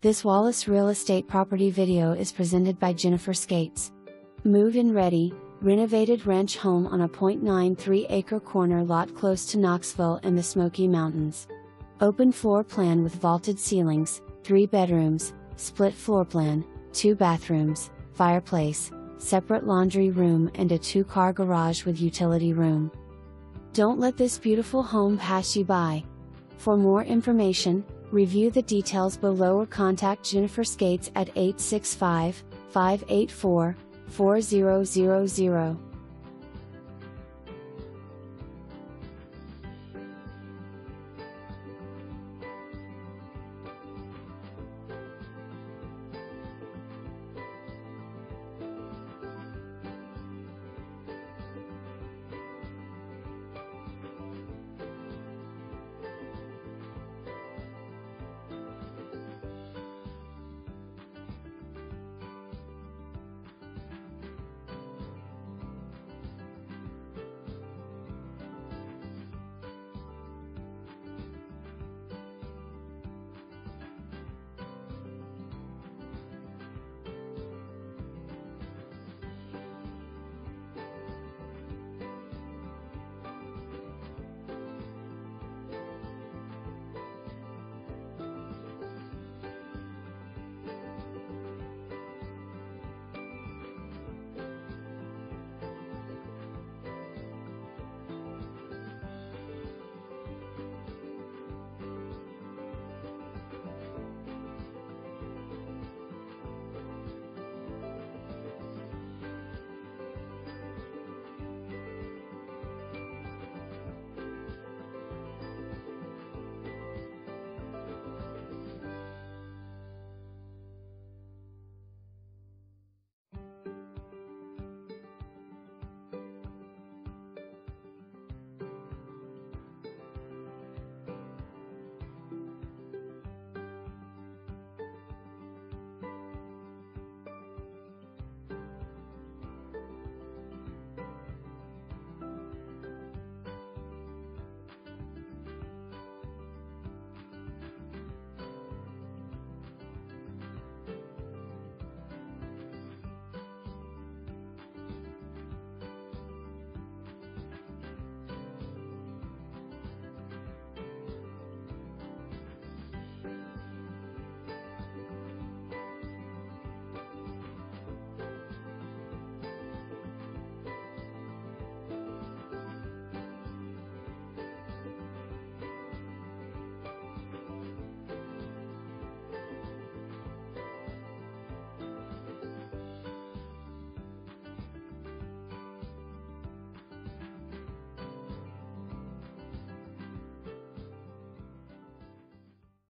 This Wallace Real Estate property video is presented by Jennifer Scates. Move-in ready, renovated ranch home on a 0.93-acre corner lot close to Knoxville in the Smoky Mountains. Open floor plan with vaulted ceilings, 3 bedrooms, split floor plan, 2 bathrooms, fireplace, separate laundry room and a 2-car garage with utility room. Don't let this beautiful home pass you by. For more information, review the details below or contact Jennifer Scates at 865-584-4000.